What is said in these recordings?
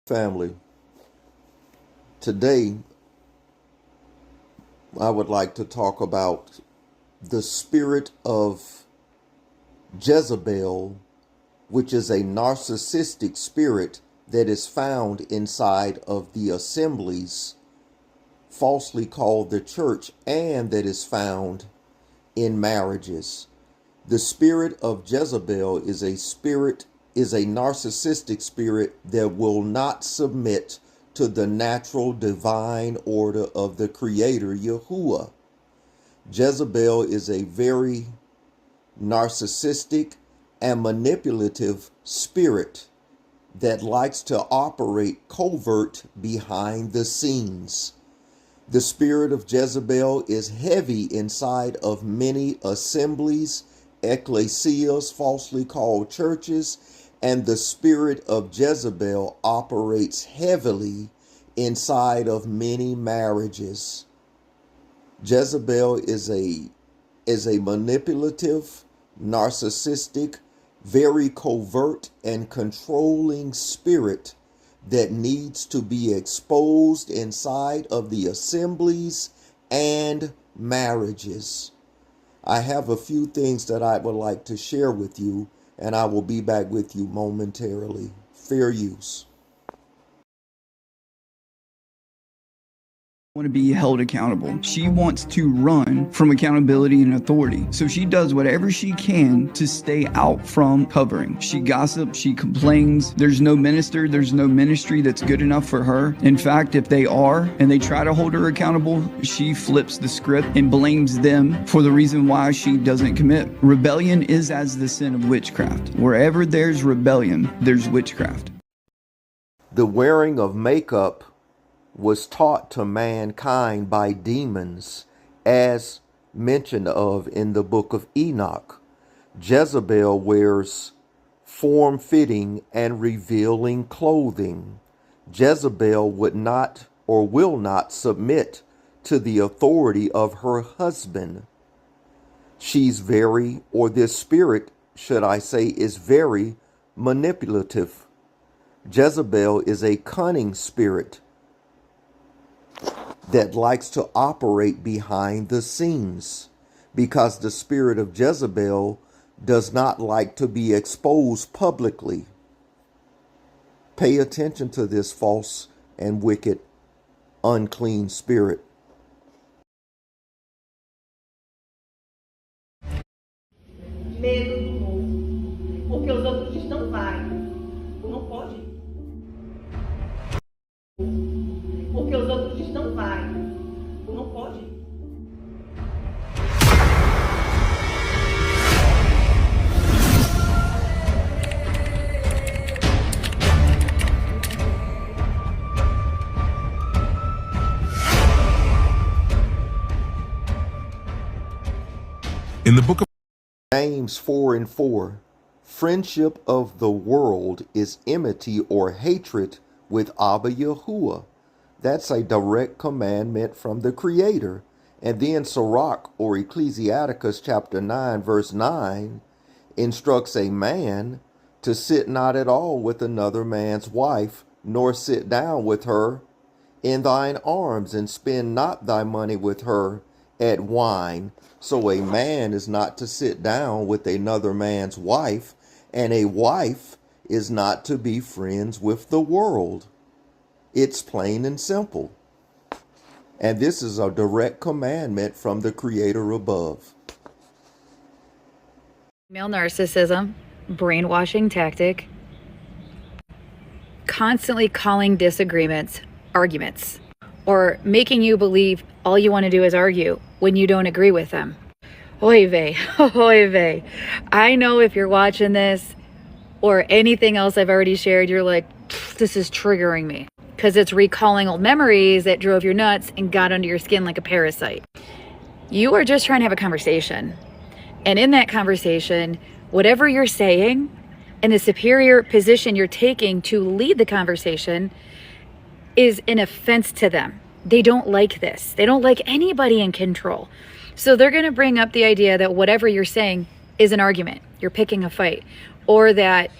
Family, today I would like to talk about the spirit of Jezebel, which is a narcissistic spirit that is found inside of the assemblies falsely called the church, and that is found in marriages. The spirit of Jezebel is a narcissistic spirit that will not submit to the natural divine order of the Creator, Yahuwah. Jezebel is a very narcissistic and manipulative spirit that likes to operate covert behind the scenes. The spirit of Jezebel is heavy inside of many assemblies, ecclesias, falsely called churches, and the spirit of Jezebel operates heavily inside of many marriages. Jezebel is a manipulative, narcissistic, very covert and controlling spirit that needs to be exposed inside of the assemblies and marriages. I have a few things that I would like to share with you, and I will be back with you momentarily. Fair use. Want to be held accountable. She wants to run from accountability and authority. So she does whatever she can to stay out from covering. She gossips, she complains. There's no minister, there's no ministry that's good enough for her. In fact, if they are and they try to hold her accountable, she flips the script and blames them for the reason why she doesn't commit. Rebellion is as the sin of witchcraft. Wherever there's rebellion, there's witchcraft. The wearing of makeup was taught to mankind by demons, as mentioned of in the book of Enoch. Jezebel wears form-fitting and revealing clothing. Jezebel would not or will not submit to the authority of her husband. This spirit, should I say, is very manipulative. Jezebel is a cunning spirit that likes to operate behind the scenes, because the spirit of Jezebel does not like to be exposed publicly. Pay attention to this false and wicked, unclean spirit. Medo do novo, porque os outros dizem não vai, não pode. Porque os outros dizem não vai, não pode. In the book of James 4:4, friendship of the world is enmity or hatred with Abba Yahuwah. That's a direct commandment from the Creator. And then Sirach or Ecclesiasticus chapter 9 verse 9 instructs a man to sit not at all with another man's wife, nor sit down with her in thine arms, and spend not thy money with her at wine. So a man is not to sit down with another man's wife, and a wife is not to be friends with the world. It's plain and simple. And this is a direct commandment from the Creator above. Male narcissism, brainwashing tactic, constantly calling disagreements arguments, or making you believe all you want to do is argue when you don't agree with them. Oy vey, oy vey. I know if you're watching this or anything else I've already shared, you're like, this is triggering me, because it's recalling old memories that drove you nuts and got under your skin like a parasite. You are just trying to have a conversation. And in that conversation, whatever you're saying and the superior position you're taking to lead the conversation is an offense to them. They don't like this. They don't like anybody in control. So they're going to bring up the idea that whatever you're saying is an argument. You're picking a fight, or that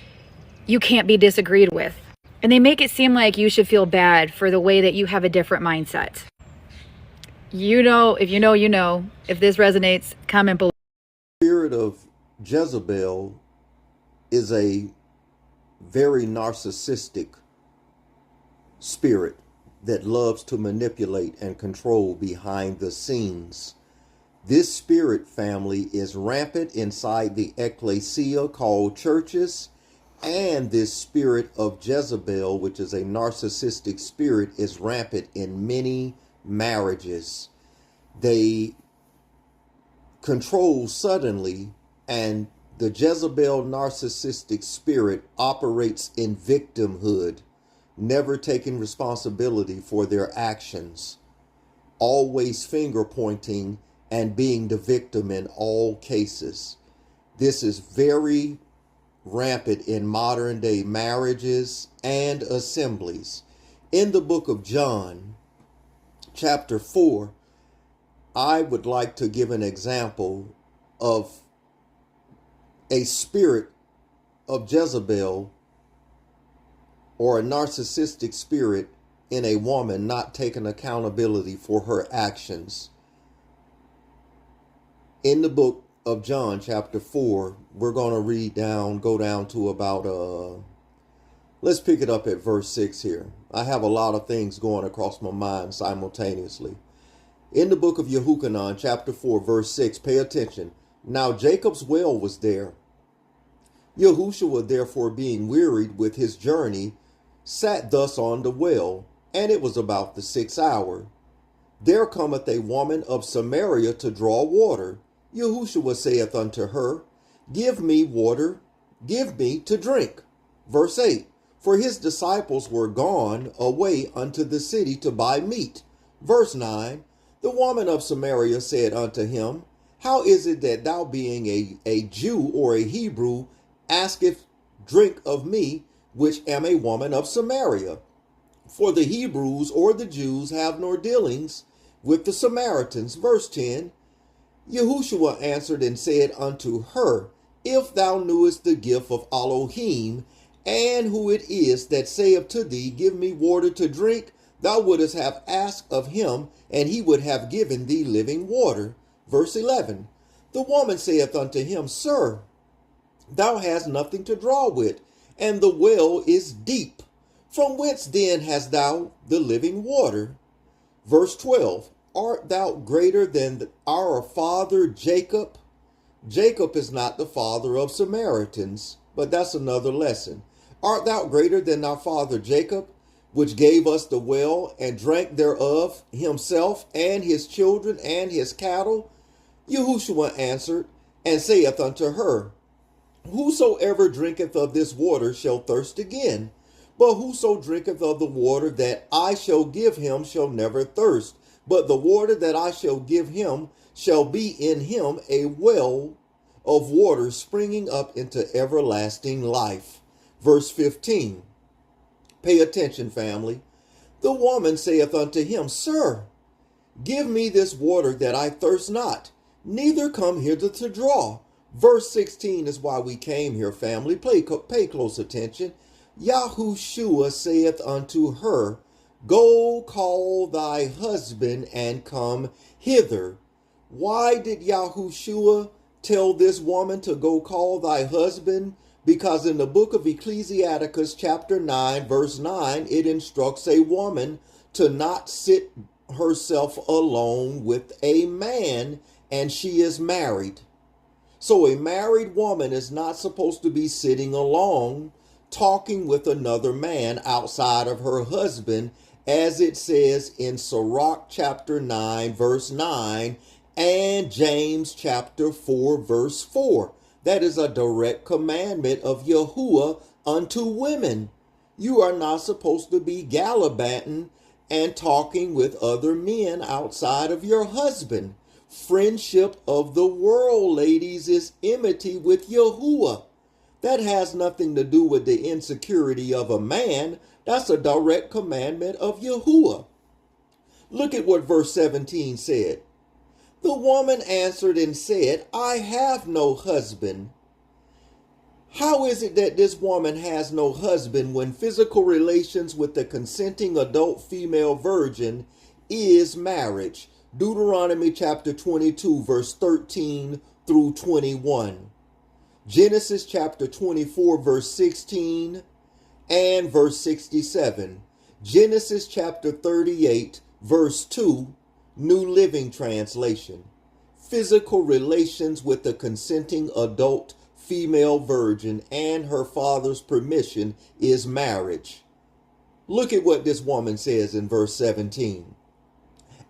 you can't be disagreed with, And they make it seem like you should feel bad for the way that you have a different mindset. You know, if you know, you know. If this resonates, comment below. The spirit of Jezebel is a very narcissistic spirit that loves to manipulate and control behind the scenes. This spirit, family, is rampant inside the ecclesia called churches, and this spirit of Jezebel, which is a narcissistic spirit, is rampant in many marriages. They control suddenly, and the Jezebel narcissistic spirit operates in victimhood, never taking responsibility for their actions, always finger pointing and being the victim in all cases. This is very rampant in modern day marriages and assemblies. In the book of John, chapter 4, I would like to give an example of a spirit of Jezebel or a narcissistic spirit in a woman not taking accountability for her actions. In the book of John, chapter 4, we're going to go down to about, let's pick it up at verse 6 here. I have a lot of things going across my mind simultaneously. In the book of Yehukanan, chapter 4, verse 6, pay attention. Now Jacob's well was there. Yahushua, therefore, being wearied with his journey, sat thus on the well, and it was about the 6th hour. There cometh a woman of Samaria to draw water. Yahushua saith unto her, Give me water, give me to drink. Verse 8, for his disciples were gone away unto the city to buy meat. Verse 9, the woman of Samaria said unto him, How is it that thou, being a Jew or a Hebrew, asketh drink of me, which am a woman of Samaria? For the Hebrews or the Jews have no dealings with the Samaritans. Verse 10, Yahushua answered and said unto her, If thou knewest the gift of Elohim, and who it is that saith to thee, Give me water to drink, thou wouldest have asked of him, and he would have given thee living water. Verse 11, the woman saith unto him, Sir, thou hast nothing to draw with, and the well is deep. From whence then hast thou the living water? Verse 12, Art thou greater than our father Jacob? Jacob is not the father of Samaritans, but that's another lesson. Art thou greater than our father Jacob, which gave us the well and drank thereof himself and his children and his cattle? Yahushua answered and saith unto her, Whosoever drinketh of this water shall thirst again, but whoso drinketh of the water that I shall give him shall never thirst. But the water that I shall give him shall be in him a well of water springing up into everlasting life. Verse 15. Pay attention, family. The woman saith unto him, Sir, give me this water that I thirst not, neither come hither to draw. Verse 16 is why we came here, family. Pay close attention. Yahushua saith unto her, Go call thy husband and come hither. Why did Yahushua tell this woman to go call thy husband? Because in the book of Ecclesiasticus chapter 9 verse 9, it instructs a woman to not sit herself alone with a man, and she is married. So a married woman is not supposed to be sitting alone talking with another man outside of her husband, as it says in Sirach chapter 9 verse 9 and James chapter 4 verse 4. That is a direct commandment of Yahuwah unto women. You are not supposed to be gallivanting and talking with other men outside of your husband. Friendship of the world, ladies, is enmity with Yahuwah. That has nothing to do with the insecurity of a man. That's a direct commandment of Yahuwah. Look at what verse 17 said. The woman answered and said, I have no husband. How is it that this woman has no husband when physical relations with the consenting adult female virgin is marriage? Deuteronomy chapter 22, verse 13 through 21. Genesis chapter 24, verse 16 and verse 67. Genesis chapter 38, verse 2, New Living Translation. Physical relations with the consenting adult female virgin and her father's permission is marriage. Look at what this woman says in verse 17.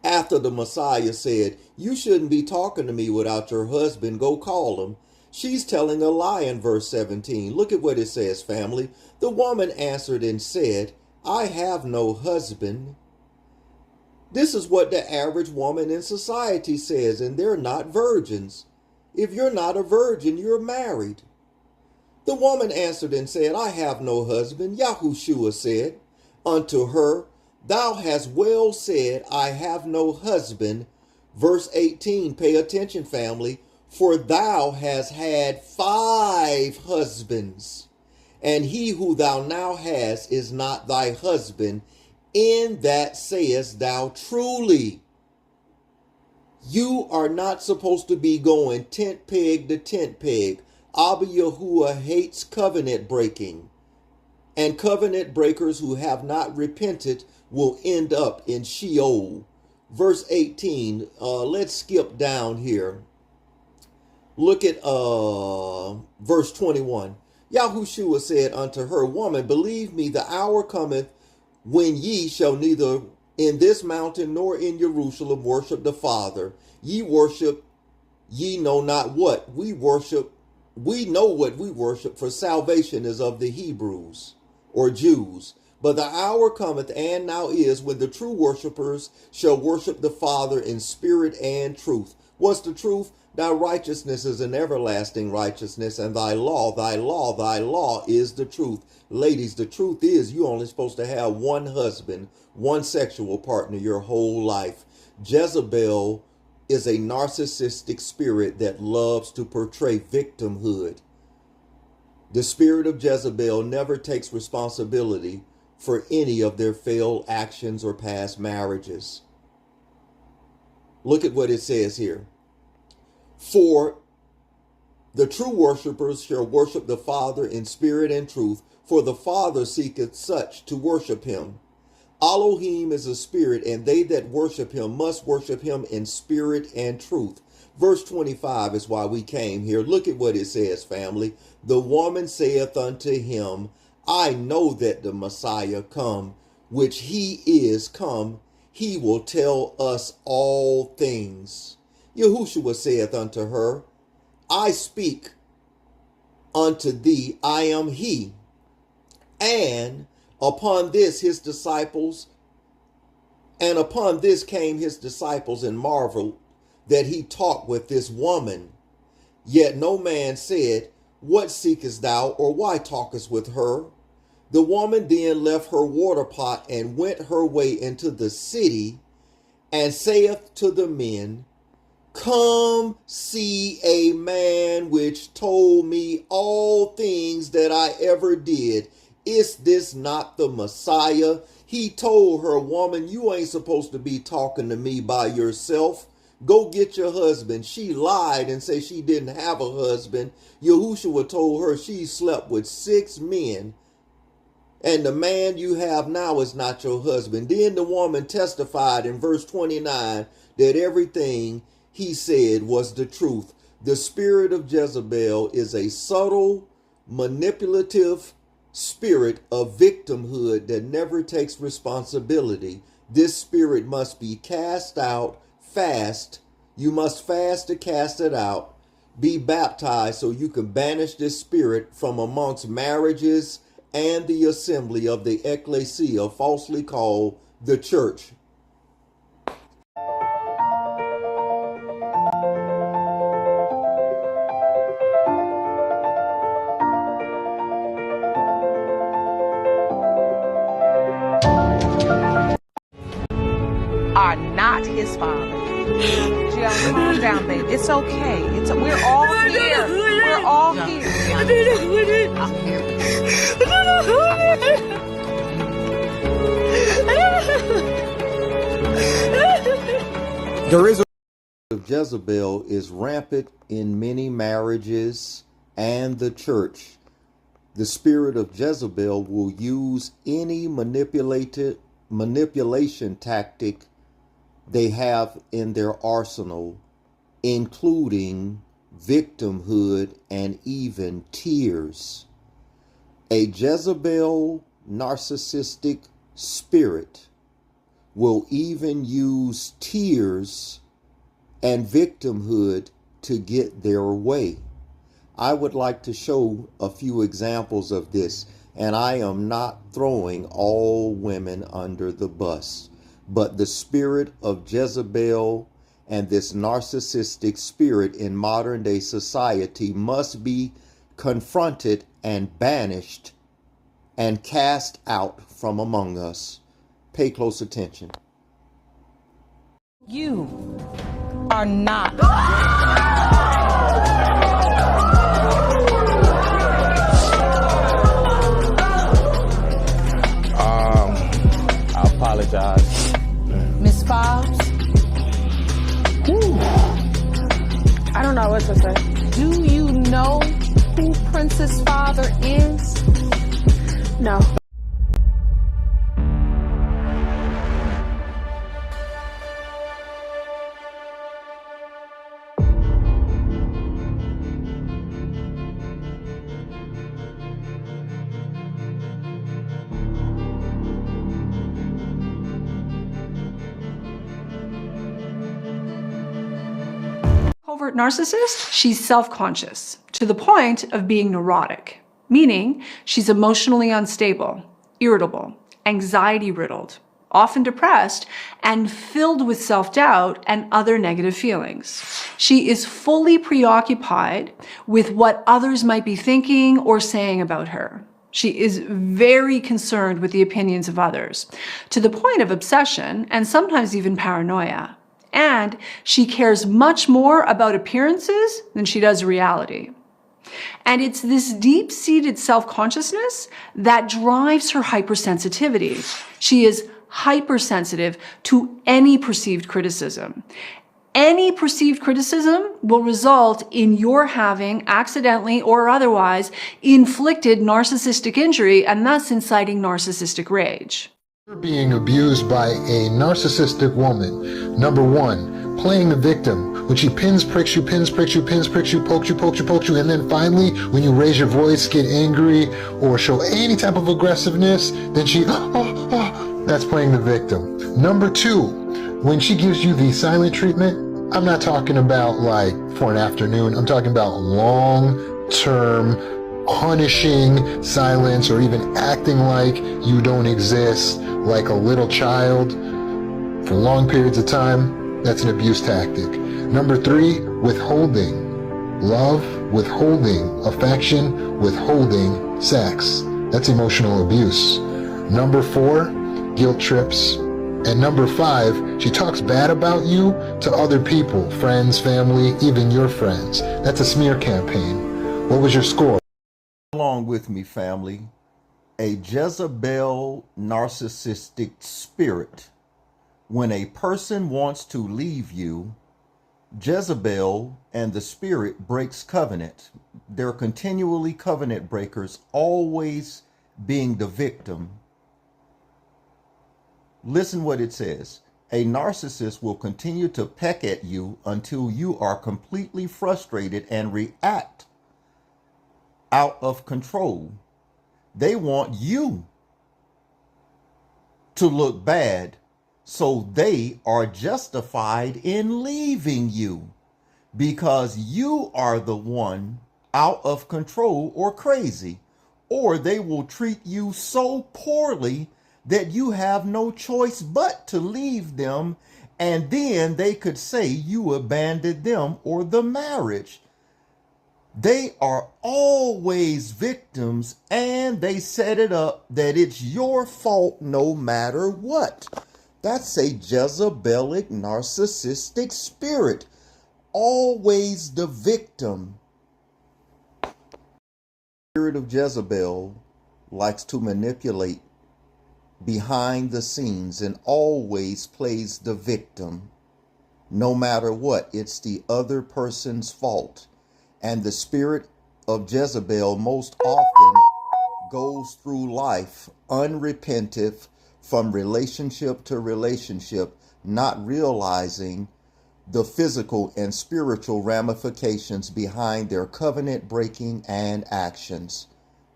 After the Messiah said, "You shouldn't be talking to me without your husband, go call him," she's telling a lie in verse 17. Look at what it says, family. The woman answered and said, "I have no husband." This is what the average woman in society says, and they're not virgins. If you're not a virgin, you're married. The woman answered and said, "I have no husband." Yahushua said unto her, "Thou hast well said, I have no husband." Verse 18, pay attention, family. "For thou hast had 5 husbands, and he who thou now hast is not thy husband. In that sayest thou truly." You are not supposed to be going tent peg to tent peg. Abba Yahuwah hates covenant breaking. And covenant breakers who have not repented will end up in Sheol. Verse 18, let's skip down here. Look at verse 21. Yahushua said unto her, "Woman, believe me, the hour cometh when ye shall neither in this mountain nor in Jerusalem worship the Father. Ye worship, ye know not what. We know what we worship, for salvation is of the Hebrews," or Jews. "But the hour cometh, and now is, when the true worshipers shall worship the Father in spirit and truth." What's the truth? Thy righteousness is an everlasting righteousness, and thy law is the truth. Ladies, the truth is you're only supposed to have one husband, one sexual partner your whole life. Jezebel is a narcissistic spirit that loves to portray victimhood. The spirit of Jezebel never takes responsibility for any of their failed actions or past marriages. Look at what it says here. "For the true worshipers shall worship the Father in spirit and truth, for the Father seeketh such to worship him. Elohim is a spirit, and they that worship him must worship him in spirit and truth." Verse 25 is why we came here. Look at what it says, family. "The woman saith unto him, I know that the Messiah come, which he is come. He will tell us all things." Yahushua saith unto her, "I speak unto thee, I am he." And upon this came his disciples and marveled that he talked with this woman. Yet no man said, "What seekest thou?" or "Why talkest with her?" The woman then left her water pot and went her way into the city, and saith to the men, "Come see a man which told me all things that I ever did. Is this not the Messiah?" He told her, "Woman, you ain't supposed to be talking to me by yourself. Go get your husband." She lied and said she didn't have a husband. Yahushua told her she slept with 6 men. And the man you have now is not your husband. Then the woman testified in verse 29 that everything he said was the truth. The spirit of Jezebel is a subtle, manipulative spirit of victimhood that never takes responsibility. This spirit must be cast out fast. You must fast to cast it out. Be baptized so you can banish this spirit from amongst marriages and the assembly of the ecclesia, falsely called the church. Are not his father. Jill, calm down, baby. It's okay. We're all here. We're We're all here. I'm here. There is of Jezebel is rampant in many marriages and the church. The spirit of Jezebel will use any manipulation tactic they have in their arsenal, including victimhood and even tears. A Jezebel narcissistic spirit will even use tears and victimhood to get their way. I would like to show a few examples of this, and I am not throwing all women under the bus, but the spirit of Jezebel and this narcissistic spirit in modern day society must be confronted and banished and cast out from among us. Pay close attention. You are not. I apologize. Miss Fobbs, I don't know what to say. do you know who Princess' father is? No. Covert narcissist, she's self-conscious to the point of being neurotic, meaning she's emotionally unstable, irritable, anxiety-riddled, often depressed, and filled with self-doubt and other negative feelings. She is fully preoccupied with what others might be thinking or saying about her. She is very concerned with the opinions of others, to the point of obsession and sometimes even paranoia. And she cares much more about appearances than she does reality. And it's this deep-seated self-consciousness that drives her hypersensitivity. She is hypersensitive to any perceived criticism. Any perceived criticism will result in your having accidentally or otherwise inflicted narcissistic injury and thus inciting narcissistic rage. You're being abused by a narcissistic woman. Number one, playing the victim. When she pins, pricks you, pins, pricks you, pins, pricks you, pokes you, pokes you, pokes you, and then finally, when you raise your voice, get angry, or show any type of aggressiveness, then she, that's playing the victim. Number two, when she gives you the silent treatment, I'm not talking about like for an afternoon, I'm talking about long-term punishing silence or even acting like you don't exist, like a little child for long periods of time. That's an abuse tactic. Number three, withholding love, withholding affection, withholding sex. That's emotional abuse. Number four, guilt trips. And number five, she talks bad about you to other people, friends, family, even your friends. That's a smear campaign. What was your score? Along with me, family, a Jezebel narcissistic spirit. When a person wants to leave you, Jezebel and the spirit breaks covenant. They're continually covenant breakers, always being the victim. Listen what it says. A narcissist will continue to peck at you until you are completely frustrated and react out of control. They want you to look bad, so they are justified in leaving you because you are the one out of control or crazy, or they will treat you so poorly that you have no choice but to leave them, and then they could say you abandoned them or the marriage. They are always victims, and they set it up that it's your fault no matter what. That's a Jezebelic narcissistic spirit. Always the victim. spirit of Jezebel likes to manipulate behind the scenes and always plays the victim. No matter what, it's the other person's fault. And the spirit of Jezebel most often goes through life unrepentive from relationship to relationship, not realizing the physical and spiritual ramifications behind their covenant breaking and actions.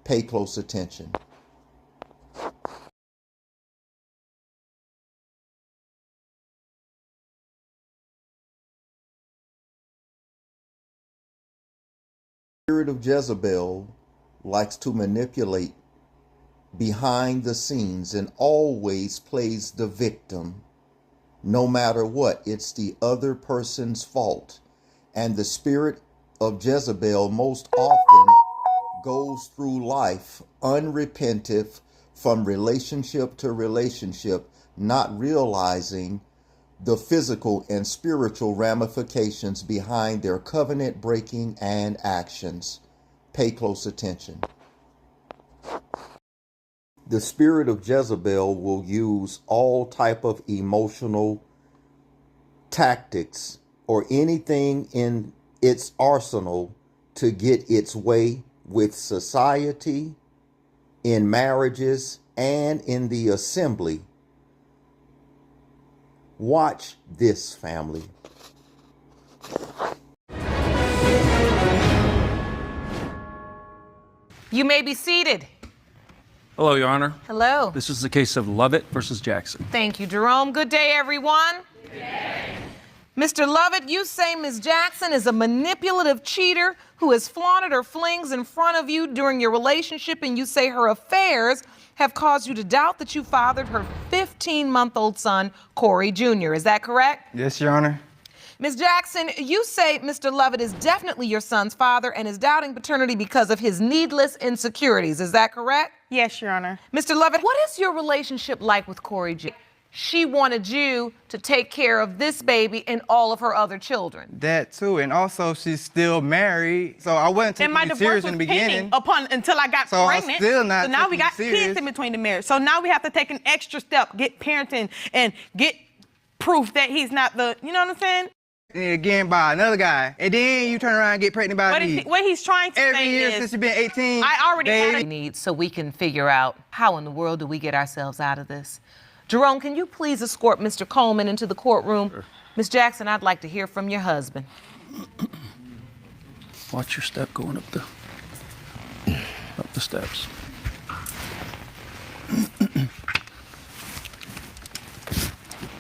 Pay close attention. The spirit of Jezebel likes to manipulate behind the scenes and always plays the victim. No matter what, it's the other person's fault. And the spirit of Jezebel most often goes through life unrepentive from relationship to relationship, not realizing the physical and spiritual ramifications behind their covenant breaking and actions. Pay close attention. The spirit of Jezebel will use all type of emotional tactics or anything in its arsenal to get its way with society, in marriages, and in the assembly. Watch this, family. You may be seated. Hello, Your Honor. Hello. This is the case of Lovett versus Jackson. Thank you, Jerome. Good day, everyone. Good day. Mr. Lovett, you say Ms. Jackson is a manipulative cheater who has flaunted her flings in front of you during your relationship, and you say her affairs have caused you to doubt that you fathered her 15-month-old son, Corey Jr. Is that correct? Yes, Your Honor. Ms. Jackson, you say Mr. Lovett is definitely your son's father and is doubting paternity because of his needless insecurities. Is that correct? Yes, Your Honor. Mr. Lovett, what is your relationship like with Corey Jr.? She wanted you to take care of this baby and all of her other children. That too, and also she's still married, so I wasn't taking it serious in the beginning. Until I got So pregnant. I'm still not So now we taking got it serious. kids in between the marriage. So now we have to take an extra step, get parenting, and get proof that he's not the, you know what I'm saying? And again by another guy, and then you turn around and get pregnant by me. What he's trying to Every say year is, since you've been 18, I already had We need so we can figure out how in the world do we get ourselves out of this. Jerome, can you please escort Mr. Coleman into the courtroom? Sure. Ms. Jackson, I'd like to hear from your husband. Watch your step going up the steps.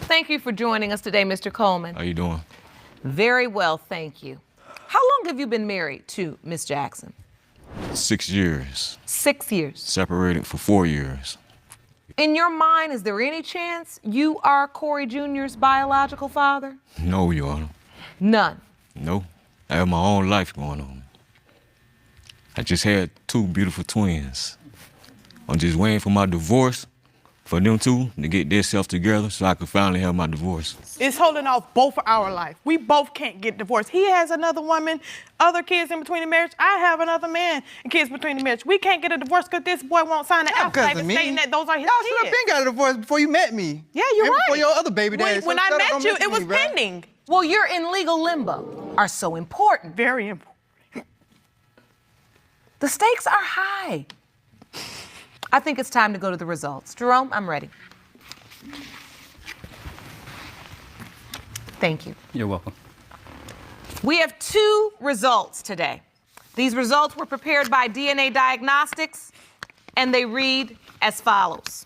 Thank you for joining us today, Mr. Coleman. How you doing? Very well, thank you. How long have you been married to Ms. Jackson? 6 years. 6 years. Separated for 4 years. In your mind, is there any chance you are Corey Jr.'s biological father? No, Your Honor. None. No. I have my own life going on. I just had 2 beautiful twins. I'm just waiting for my divorce, for them two to get themselves together so I could finally have my divorce. it's holding off both of our life. We both can't get divorced. He has another woman, other kids in between the marriage. I have another man and kids between the marriage. We can't get a divorce because this boy won't sign the affidavit stating that those are his Y'all should have kids. been got a divorce before you met me. Yeah, you're and right. Before your other baby daddy. When so I shut up, met don't you, mess it with was me, bruh. pending. Well, you're in legal limbo. Are so important. Very important. The stakes are high. I think it's time to go to the results. Jerome, I'm ready. Thank you. You're welcome. We have 2 results today. These results were prepared by DNA Diagnostics, and they read as follows.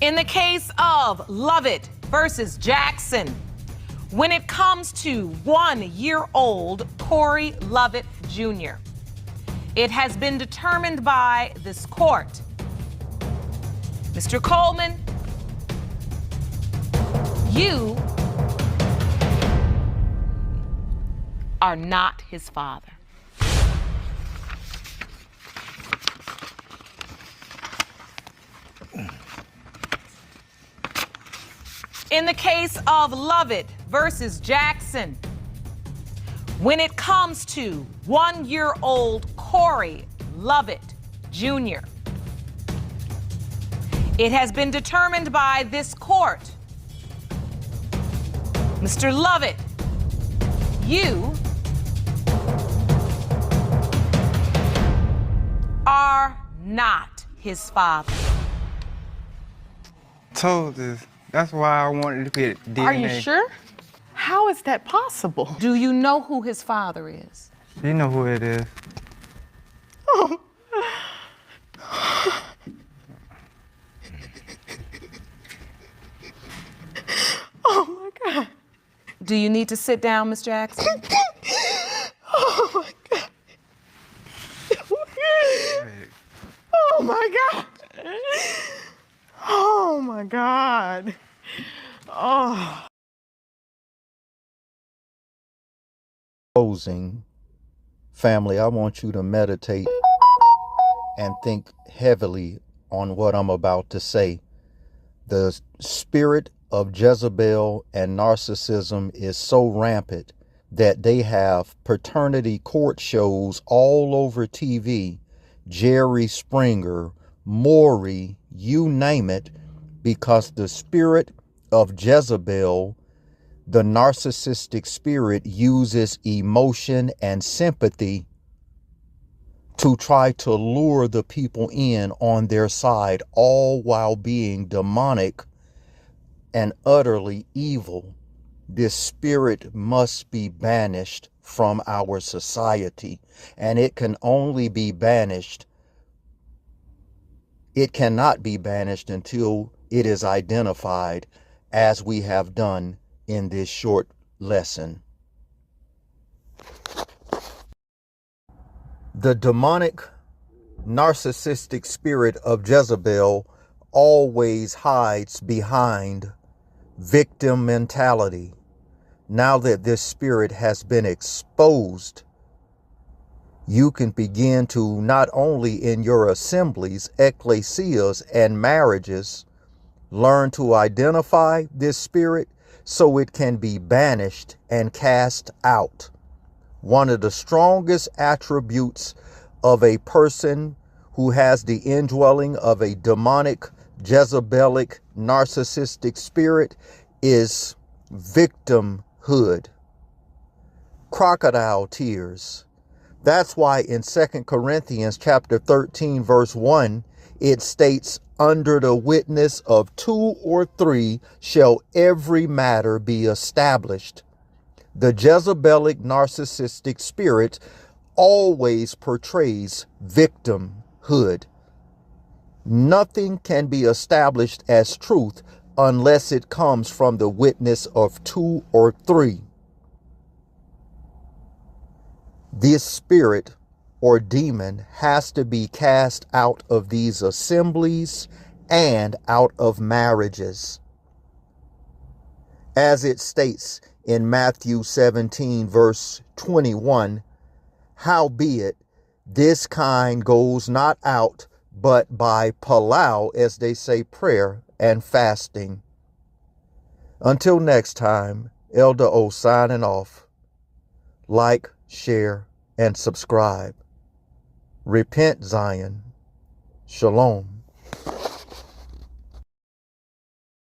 In the case of Lovett versus Jackson, when it comes to 1-year-old Corey Lovett Jr., it has been determined by this court. Mr. Coleman, you are not his father. In the case of Lovett versus Jackson, when it comes to 1-year-old Corey Lovett Jr. It has been determined by this court, Mr. Lovett, you are not his father. Told this. That's why I wanted to get DNA. Are you sure? How is that possible? Do you know who his father is? You know who it is. Oh. Oh my God. Do you need to sit down, Ms. Jackson? Oh my God. Oh my God. Oh my God. Oh. Closing, family, I want you to meditate and think heavily on what I'm about to say. The spirit of Jezebel and narcissism is so rampant that they have paternity court shows all over TV. Jerry Springer, Maury, you name it, because the spirit of Jezebel, the narcissistic spirit, uses emotion and sympathy to try to lure the people in on their side, all while being demonic and utterly evil. This spirit must be banished from our society, and it can only be banished. It cannot be banished until it is identified, as we have done in this short lesson. The demonic, narcissistic spirit of Jezebel always hides behind victim mentality. Now that this spirit has been exposed, you can begin to, not only in your assemblies, ecclesias, and marriages, learn to identify this spirit so it can be banished and cast out. One of the strongest attributes of a person who has the indwelling of a demonic, Jezebelic, narcissistic spirit is victimhood, crocodile tears. That's why in 2 Corinthians chapter 13, verse 1, it states, under the witness of 2 or 3 shall every matter be established. The Jezebelic narcissistic spirit always portrays victimhood. Nothing can be established as truth unless it comes from the witness of 2 or 3. This spirit or demon has to be cast out of these assemblies and out of marriages. As it states in Matthew 17, verse 21, howbeit this kind goes not out but by palau, as they say, prayer and fasting. Until next time, Elder O signing off. Like, share, and subscribe. Repent, Zion. Shalom.